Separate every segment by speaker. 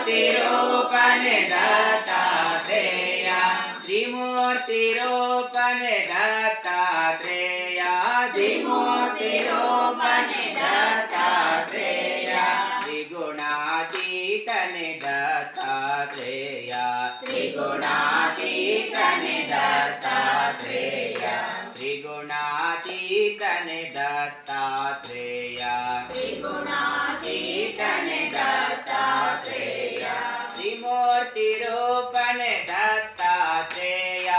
Speaker 1: त्रिमूर्तिरूपने दत्तात्रेय त्रिमूर्तिरूपने दत्तात्रेय त्रिमूर्तिरूपने दत्तात्रेय त्रिगुणातीतने दत्तात्रेय त्रिगुणातीतने दत्तात्रेय त्रिगुणातीतने दत्तात्रेय त्रिगुणातीतने दत्तात्रेय त्रिमूर्तिरूपने दत्तात्रेय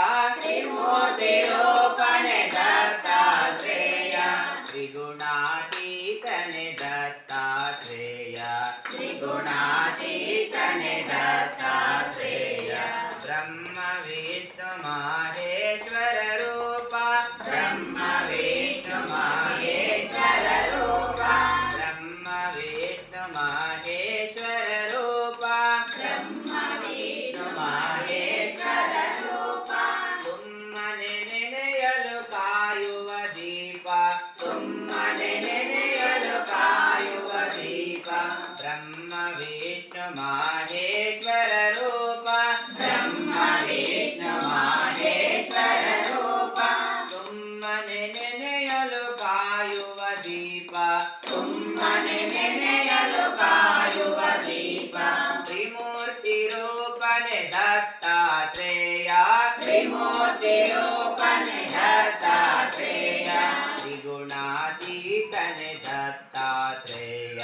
Speaker 1: त्रिमूर्तिरूपने दत्तात्रेय त्रिगुणातीतने दत्तात्रेय त्रिगुणातीतने दत्तात्रेय ब्रह्म विष्णु महेश्वर रूप ब्रह्म विष्णु महेश्वर रूप ब्रह्म विष्णु महेश्वर रूप ब्रह्म विष्णु महेश्वर रूप ಸುಮ್ಮನೆ ನೆನೆಯಲು ಕಾಯುವ ದೀಪ ಸುಮ್ಮನೆ ನೆನೆಯಲು ಕಾಯುವ ದೀಪ ಬ್ರಹ್ಮ ವಿಷ್ಣು ಮಹೇಶ್ವರ ರೂಪ ಬ್ರಹ್ಮ ವಿಷ್ಣು ಮಹೇಶ್ವರ ರೂಪ ಸುಮ್ಮನೆ ನೆನೆಯಲು ಕಾಯುವ ದೀಪ ಸುಮ್ಮನೆ ನೆನೆಯಲು ಕಾಯುವ ದೀಪ ತ್ರಿಮೂರ್ತಿ ರೂಪನೆ ದತ್ತಾತ್ರೇಯ ತ್ರಿಮೂರ್ತಿ ರೂಪನೆ ದತ್ತಾತ್ರೇಯ ತ್ರಿಗುಣಾತೀತನೆ ದತ್ತಾತ್ರೇಯ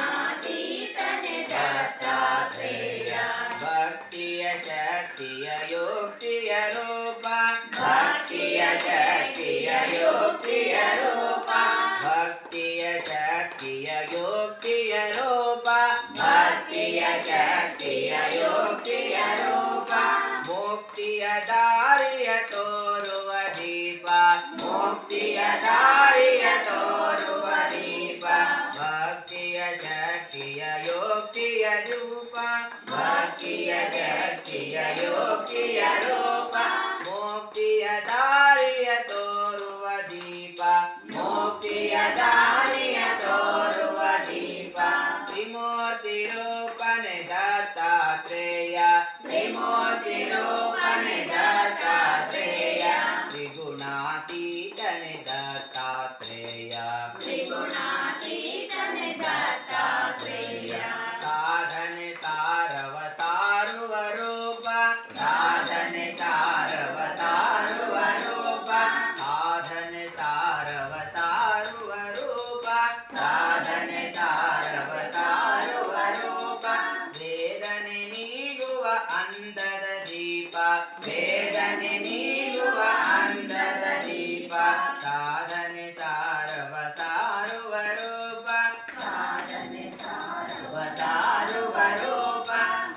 Speaker 1: ತ್ರಿಗುಣಾತೀತನೆ ದತ್ತಾತ್ರೇಯ ಭಕ್ತಿಯ ಶಕ್ತಿಯ ಯೋಕ್ತಿಯ ರೂಪ ಭಕ್ತಿಯ ಶಕ್ತಿಯ ಯೋಕ್ತಿಯ ರೂಪ ಭಕ್ತಿಯ ಶಕ್ತಿಯ ಯೋಕ್ತಿಯ ರೂಪ ಭಕ್ತಿಯ ಶಕ್ತಿಯ ಯೋಕ್ತಿಯ ರೂಪ ಮುಕ್ತಿಯ ದಾರಿಯ ತೋರುವ ದೀಪ ಮುಕ್ತಿಯ ದಾರಿಯ ತೋರುವ ದೀಪ ಭಕ್ತಿಯ ಶಕ್ತಿಯ ಯೋಕ್ತಿಯ ರೂಪ ಭಕ್ತಿಯ ಶಕ್ತಿಯ ಯೋಕ್ತಿಯ ರೂಪ ಮುಕ್ತಿಯ ದಾರಿಯ ತೋರುವ ದೀಪ ಮುಕ್ತಿಯ ದಾರಿಯ ತೋರುವ ದೀಪ ತ್ರಿಮೂರ್ತಿ ರೂಪನೆ ದತ್ತಾತ್ರೇಯ ತ್ರಿಮೂರ್ತಿ ರೂಪನೆ ದತ್ತಾತ್ರೇಯ ತ್ರಿಗುಣಾತೀತನೆ ದತ್ತಾತ್ರೇಯ ತ್ರಿಗುಣಾತೀತನೆ ದತ್ತಾತ್ರೇಯ ಸಾಧನೆ ಸಾರವ ಸಾರುವ ರೂಪ ಸಾಧನೆ ಸಾರವ ಸಾರುವ ರೂಪ ಸಾಧನೆ ಸಾರವ ಸಾರುವ ರೂಪ ಸಾಧನೆ ಸಾರವ ಸಾರುವ ರೂಪ ವೇದನೆ ನೀಗುವ ಅಂಧದ ದೀಪ ವೇದನೆ ನೀಗುವ ಅಂಧದ ದೀಪ ಸಾಧನೆ ಸಾರವ ಸಾರುವ ರೂಪ ಸಾಧನೆ ಸಾರವ ಸಾರುವ ರೂಪ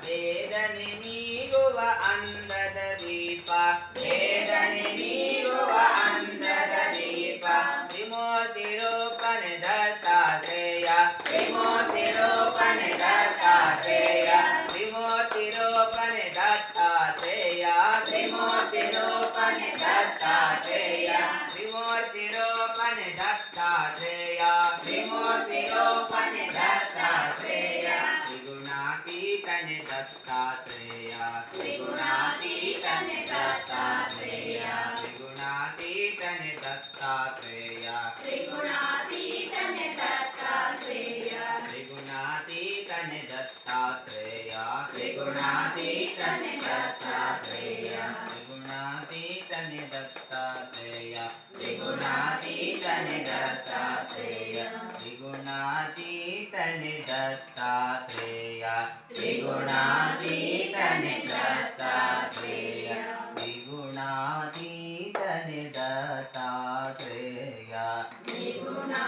Speaker 1: ವೇದನೆ ನೀಗುವ ಅಂಧದ ದೀಪ ವೇದನೆ ನೀಗುವ ಅಂಧದ ದೀಪ ತ್ರಿಮೂರ್ತಿ ರೂಪನೆ ದತ್ತಾತ್ರೇಯ ತ್ರಿಮೂರ್ತಿ ರೂಪನೆ ದತ್ತಾತ್ರೇಯ ತ್ರಿಮೂರ್ತಿ ರೂಪನೆ ದತ್ತಾತ್ರೇಯ ತ್ರಿಮೂರ್ತಿ ರೂಪನೆ ದತ್ತಾತ್ರೇಯ ತ್ರಿಮೂರ್ತಿ ರೂಪನೆ ದತ್ತಾತ್ರೇಯ ತ್ರಿಮೂರ್ತಿ ರೂಪನೆ ದತ್ತಾತ್ರೇಯ ತ್ರಿಗುಣಾತೀತನೆ ದತ್ತಾತ್ರೇಯ ತ್ರಿಗುಣಾತೀತನೆ ದತ್ತಾತ್ರೇಯ ತ್ರಿಗುಣಾತೀತನೆ ದತ್ತಾತ್ರೇಯ ತ್ರಿಗುಣಾತೀತನೆ ದತ್ತಾತ್ರೇಯ ತ್ರಿಗುಣಾತೀತನೆ ದತ್ತಾತ್ರೇಯ ತ್ರಿಗುಣಾತೀತನೆ ದತ್ತಾತ್ರೇಯ ತ್ರಿಗುಣಾತೀತನೆ ದತ್ತಾತ್ರೇಯ ತ್ರಿಗುಣಾತೀತನೆ ದತ್ತಾತ್ರೇಯ ತ್ರಿಗುಣಾತೀತನೆ ದತ್ತಾತ್ರೇಯ ತ್ರಿಗುಣಾತೀತನೆ ದತ್ತಾತ್ರೇಯ ತ್ರಿಗುಣಾತೀತನೆ ದತ್ತಾತ್ರೇಯ ತ್ರಿಗುಣಾ